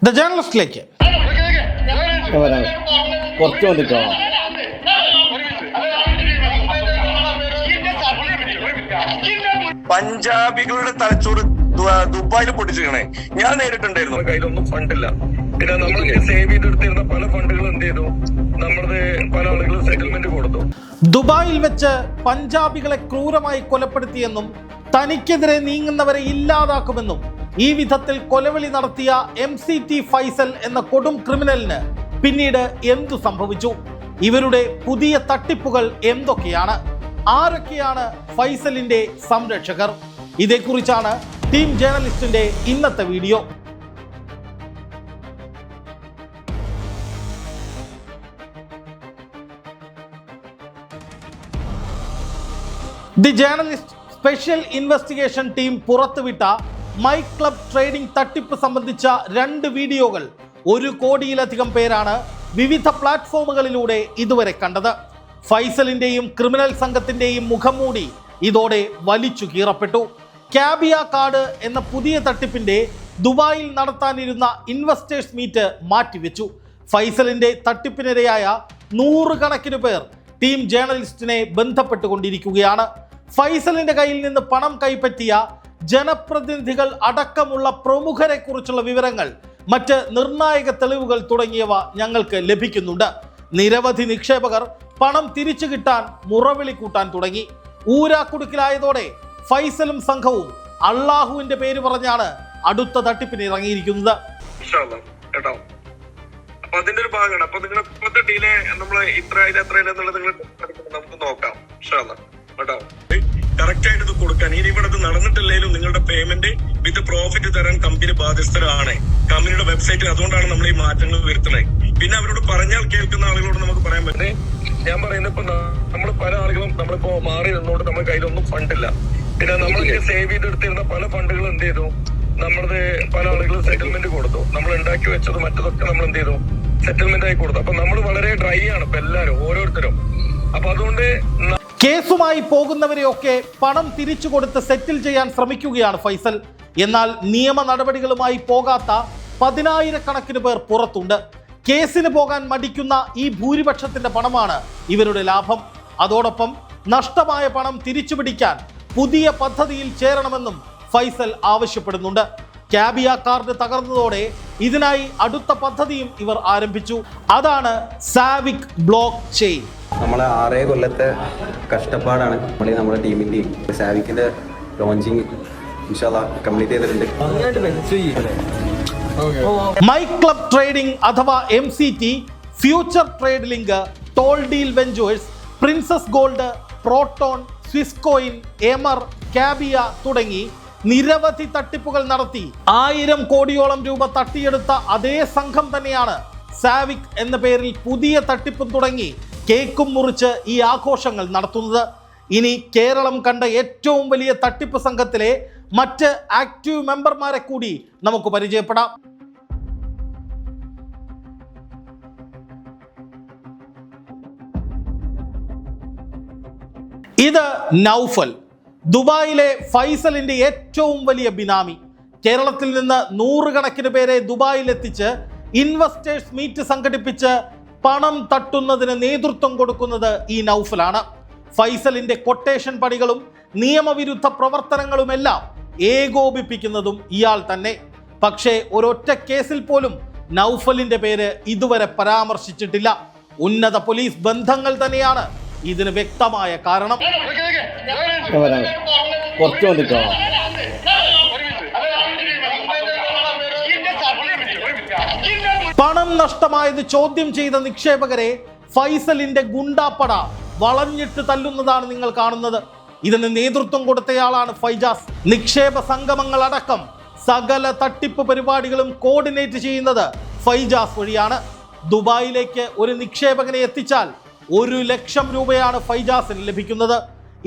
The ജേർണലിസ്റ്റിലേക്ക് കുറച്ച് വന്നിട്ടോ. പഞ്ചാബികളുടെ തലച്ചോറ് ദുബായിൽ പൊട്ടിച്ചിരിക്കണേ. ഞാൻ നേരിട്ടുണ്ടായിരുന്നു. കയ്യിലൊന്നും ഫണ്ടില്ല. പിന്നെ നമ്മൾ സേവ് ചെയ്തെടുത്തിരുന്ന പല ഫണ്ടുകളും എന്ത് ചെയ്തു, നമ്മുടെ പല ആളുകളും സെറ്റിൽമെന്റ് കൊടുത്തു. ദുബായിൽ വെച്ച് പഞ്ചാബികളെ ക്രൂരമായി കൊലപ്പെടുത്തിയെന്നും തനിക്കെതിരെ നീങ്ങുന്നവരെ ഇല്ലാതാക്കുമെന്നും ഈ വിധത്തിൽ കൊലവിളി നടത്തിയ MCT ഫൈസൽ എന്ന കൊടും ക്രിമിനലിന് പിന്നീട് എന്തു സംഭവിച്ചു? ഇവരുടെ പുതിയ തട്ടിപ്പുകൾ എന്തൊക്കെയാണ്? ആരൊക്കെയാണ് ഫൈസലിന്റെ സംരക്ഷകർ? ഇതേക്കുറിച്ചാണ് ടീം ജേർണലിസ്റ്റിന്റെ ഇന്നത്തെ video. The journalist special investigation team പുറത്തുവിട്ട മൈ ക്ലബ് ട്രേഡിംഗ് തട്ടിപ്പ് സംബന്ധിച്ച 2 വീഡിയോകൾ 1 കോടിയിലധികം പേരാണ് വിവിധ പ്ലാറ്റ്ഫോമുകളിലൂടെ ഇതുവരെ കണ്ടത്. ഫൈസലിന്റെയും ക്രിമിനൽ സംഘത്തിന്റെയും മുഖംമൂടി ഇതോടെ വലിച്ചു കീറപ്പെട്ടു. ക്യാബിയ കാർഡ് എന്ന പുതിയ തട്ടിപ്പിന്റെ ദുബായിൽ നടത്താനിരുന്ന ഇൻവെസ്റ്റേഴ്സ് മീറ്റ് മാറ്റിവെച്ചു. ഫൈസലിന്റെ തട്ടിപ്പിനിരയായ 100 കണക്കിന് പേർ ടീം ജേർണലിസ്റ്റിനെ ബന്ധപ്പെട്ടുകൊണ്ടിരിക്കുകയാണ്. ഫൈസലിന്റെ കയ്യിൽ നിന്ന് പണം കൈപ്പറ്റിയ ജനപ്രതിനിധികൾ അടക്കമുള്ള പ്രമുഖരെ കുറിച്ചുള്ള വിവരങ്ങൾ, മറ്റ് നിർണായക തെളിവുകൾ തുടങ്ങിയവ ഞങ്ങൾക്ക് ലഭിക്കുന്നുണ്ട്. നിരവധി നിക്ഷേപകർ പണം തിരിച്ചു കിട്ടാൻ മുറവിളി കൂട്ടാൻ തുടങ്ങി. ഊരാക്കുടുക്കിലായതോടെ ഫൈസലും സംഘവും അള്ളാഹുവിന്റെ പേര് പറഞ്ഞാണ് അടുത്ത തട്ടിപ്പിന് ഇറങ്ങിയിരിക്കുന്നത്. അപ്പൊ അതിന്റെ ഒരു ഭാഗമാണ്. അപ്പൊ നിങ്ങൾ ഇപ്പോഴത്തെ ഡീലെ നമ്മള് ഇത്ര എന്നുള്ളത് നിങ്ങൾ നമുക്ക് നോക്കാം. കേട്ടോ, കറക്റ്റ് ആയിട്ട് ഇത് കൊടുക്കാൻ. ഇനി ഇവിടെ ഇത് നടന്നിട്ടില്ലെങ്കിലും നിങ്ങളുടെ പേയ്മെന്റ് വിത്ത് പ്രോഫിറ്റ് തരാൻ കമ്പനി ബാധ്യസ്ഥരാണ്. കമ്പനിയുടെ വെബ്സൈറ്റിൽ. അതുകൊണ്ടാണ് നമ്മൾ ഈ മാറ്റങ്ങൾ വരുത്തുന്നത്. പിന്നെ അവരോട് പറഞ്ഞാൽ കേൾക്കുന്ന ആളുകളോട് നമുക്ക് പറയാൻ പറ്റുന്നത്, ഞാൻ പറയുന്നത് ഇപ്പൊ നമ്മൾ പല ആളുകളും നമ്മളിപ്പോ മാറി നിന്നോണ്ട് നമ്മുടെ കയ്യിലൊന്നും ഫണ്ടില്ല. പിന്നെ നമ്മൾ സേവ് ചെയ്തെടുത്തിരുന്ന പല ഫണ്ടുകളും എന്ത് ചെയ്തു, നമ്മുടെ പല ആളുകളും സെറ്റിൽമെന്റ് കൊടുത്തു. നമ്മൾ ഉണ്ടാക്കി വെച്ചത് മറ്റതൊക്കെ നമ്മൾ എന്ത് ചെയ്തു, സെറ്റിൽമെന്റ് ആയി കൊടുത്തു. അപ്പൊ നമ്മൾ വളരെ ഡ്രൈ ആണ് ഇപ്പൊ എല്ലാവരും, ഓരോരുത്തരും. അപ്പൊ അതുകൊണ്ട് കേസുമായി പോകുന്നവരെയൊക്കെ പണം തിരിച്ചു കൊടുത്ത് സെറ്റിൽ ചെയ്യാൻ ശ്രമിക്കുകയാണ് ഫൈസൽ. എന്നാൽ നിയമ നടപടികളുമായി പോകാത്ത 10,000-കണക്കിന് പേർ പുറത്തുണ്ട്. കേസിന് പോകാൻ മടിക്കുന്ന ഈ ഭൂരിപക്ഷത്തിന്റെ പണമാണ് ഇവരുടെ ലാഭം. അതോടൊപ്പം നഷ്ടമായ പണം തിരിച്ചു പിടിക്കാൻ പുതിയ പദ്ധതിയിൽ ചേരണമെന്നും ഫൈസൽ ആവശ്യപ്പെടുന്നുണ്ട്. ക്യാബിയ കാർഡ് തകർന്നതോടെ ഇതിനായി അടുത്ത പദ്ധതിയും ഇവർ ആരംഭിച്ചു. അതാണ് സാവിക് ബ്ലോക്ക് ചെയിൻ. നമ്മളെ 6 കൊല്ലത്തെ കഷ്ടപ്പാടാണ് നമ്മുടെ ടീമിന്റെ സാവിക്കിന്റെ ലോഞ്ചിങ് കംപ്ലീറ്റ് ചെയ്തിട്ടുണ്ട്. മൈ ക്ലബ് ട്രേഡിംഗ് അഥവാ MCT, future trade link, toll deal ventures, princess gold, Proton, Swiss coin, എമർ, ക്യാബിയ തുടങ്ങി നിരവധി തട്ടിപ്പുകൾ നടത്തി 1000 കോടിയോളം രൂപ തട്ടിയെടുത്ത അതേ സംഘം തന്നെയാണ് സാവിക് എന്ന പേരിൽ പുതിയ തട്ടിപ്പും തുടങ്ങി കേക്കും മുറിച്ച് ഈ ആഘോഷങ്ങൾ നടത്തുന്നത്. ഇനി കേരളം കണ്ട ഏറ്റവും വലിയ തട്ടിപ്പ് സംഘത്തിലെ മറ്റ് ആക്റ്റീവ് മെമ്പർമാരെ കൂടി നമുക്ക് പരിചയപ്പെടാം. ഇത് നൗഫൽ, ദുബായിലെ ഫൈസലിന്റെ ഏറ്റവും വലിയ ബിനാമി. കേരളത്തിൽ നിന്ന് 100 കണക്കിന് പേരെ ദുബായിലെത്തിച്ച് ഇൻവെസ്റ്റേഴ്സ് മീറ്റ് സംഘടിപ്പിച്ച് പണം തട്ടുന്നതിന് നേതൃത്വം കൊടുക്കുന്നത് ഈ നൗഫലാണ്. ഫൈസലിന്റെ കൊട്ടേഷൻ പണികളും നിയമവിരുദ്ധ പ്രവർത്തനങ്ങളുമെല്ലാം ഏകോപിപ്പിക്കുന്നതും ഇയാൾ തന്നെ. പക്ഷേ ഒരൊറ്റ കേസിൽ പോലും നൗഫലിന്റെ പേര് ഇതുവരെ പരാമർശിച്ചിട്ടില്ല. ഉന്നത പോലീസ് ബന്ധങ്ങൾ തന്നെയാണ് ഇതിന് വ്യക്തമായ കാരണം. കുറച്ച് വന്നിട്ടോ. പണം നഷ്ടമായത് ചോദ്യം ചെയ്ത നിക്ഷേപകരെ ഫൈസലിന്റെ ഗുണ്ടാപ്പട വളഞ്ഞിട്ട് തല്ലുന്നതാണ് നിങ്ങൾ കാണുന്നത്. ഇതിന് നേതൃത്വം കൊടുത്തയാളാണ് ഫൈജാസ്. നിക്ഷേപ സംഗമങ്ങൾ അടക്കം സകല തട്ടിപ്പ് പരിപാടികളും കോർഡിനേറ്റ് ചെയ്യുന്നത് ഫൈജാസ് വഴിയാണ്. ദുബായിലേക്ക് ഒരു നിക്ഷേപകനെ എത്തിച്ചാൽ 1 ലക്ഷം രൂപയാണ് ഫൈജാസിന് ലഭിക്കുന്നത്.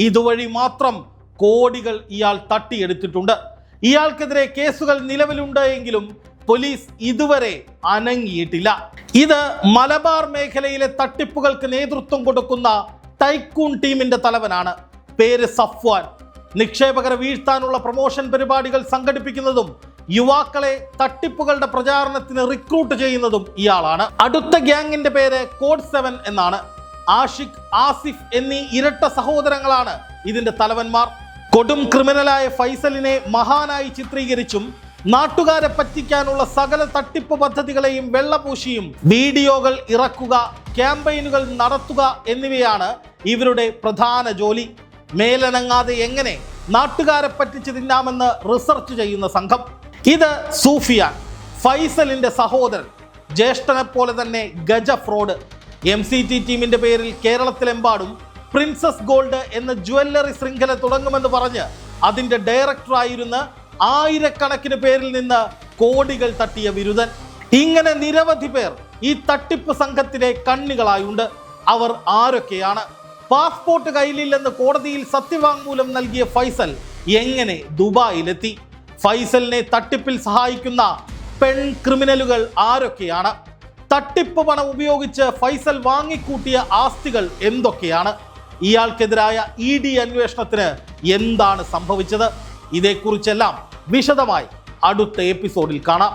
ഇതുവഴി മാത്രം കോടികൾ ഇയാൾ തട്ടിയെടുത്തിട്ടുണ്ട്. ഇയാൾക്കെതിരെ കേസുകൾ നിലവിലുണ്ട് എങ്കിലും പോലീസ് ഇതുവരെ അനങ്ങിയിട്ടില്ല. ഇത് മലബാർ മേഖലയിലെ തട്ടിപ്പുകൾക്ക് നേതൃത്വം കൊടുക്കുന്ന ടൈക്കൂൺ ടീമിന്റെ തലവനാണ്. പേര് സഫ്വാൻ. നിക്ഷേപകരെ വീഴ്ത്താനുള്ള പ്രൊമോഷൻ പരിപാടികൾ സംഘടിപ്പിക്കുന്നതും യുവാക്കളെ തട്ടിപ്പുകളുടെ പ്രചാരണത്തിന് റിക്രൂട്ട് ചെയ്യുന്നതും ഇയാളാണ്. അടുത്ത ഗ്യാങ്ങിന്റെ പേര് കോഡ് 7 എന്നാണ്. ആഷിഖ്, ആസിഫ് എന്നീ ഇരട്ട സഹോദരങ്ങളാണ് ഇതിന്റെ തലവന്മാർ. കൊടും ക്രിമിനലായ ഫൈസലിനെ മഹാനായി ചിത്രീകരിച്ചും നാട്ടുകാരെ പറ്റിക്കാനുള്ള സകല തട്ടിപ്പ് പദ്ധതികളെയും വെള്ളപൂശിയും വീഡിയോകൾ ഇറക്കുക, ക്യാമ്പയിനുകൾ നടത്തുക എന്നിവയാണ് ഇവരുടെ പ്രധാന ജോലി. മേലനങ്ങാതെ എങ്ങനെ നാട്ടുകാരെ പറ്റിച്ച് തിന്നാമെന്ന് റിസർച്ച് ചെയ്യുന്ന സംഘം. ഇത് സൂഫിയാൻ, ഫൈസലിന്റെ സഹോദരൻ, ജ്യേഷ്ഠനെ പോലെ തന്നെ ഗജ ഫ്രോഡ്. MCT ടീമിന്റെ പേരിൽ കേരളത്തിലെമ്പാടും പ്രിൻസസ് ഗോൾഡ് എന്ന ജ്വല്ലറി ശൃംഖല തുടങ്ങുമെന്ന് പറഞ്ഞ് അതിന്റെ ഡയറക്ടറായിരുന്ന ആയിരക്കണക്കിന് പേരിൽ നിന്ന് കോടികൾ തട്ടിയ വിരുദ്ധൻ. ഇങ്ങനെ നിരവധി പേർ ഈ തട്ടിപ്പ് സംഘത്തിലെ കണ്ണികളായുണ്ട്. അവർ ആരൊക്കെയാണ്? പാസ്പോർട്ട് കയ്യിലില്ലെന്ന് കോടതിയിൽ സത്യവാങ്മൂലം നൽകിയ ഫൈസൽ എങ്ങനെ ദുബായിലെത്തി? ഫൈസലിനെ തട്ടിപ്പിൽ സഹായിക്കുന്ന പെൺ ക്രിമിനലുകൾ ആരൊക്കെയാണ്? തട്ടിപ്പ് പണം ഉപയോഗിച്ച് ഫൈസൽ വാങ്ങിക്കൂട്ടിയ ആസ്തികൾ എന്തൊക്കെയാണ്? ഇയാൾക്കെതിരായ ED അന്വേഷണത്തിന് എന്താണ് സംഭവിച്ചത്? ഇതേക്കുറിച്ചെല്ലാം വിശദമായി അടുത്ത എപ്പിസോഡിൽ കാണാം.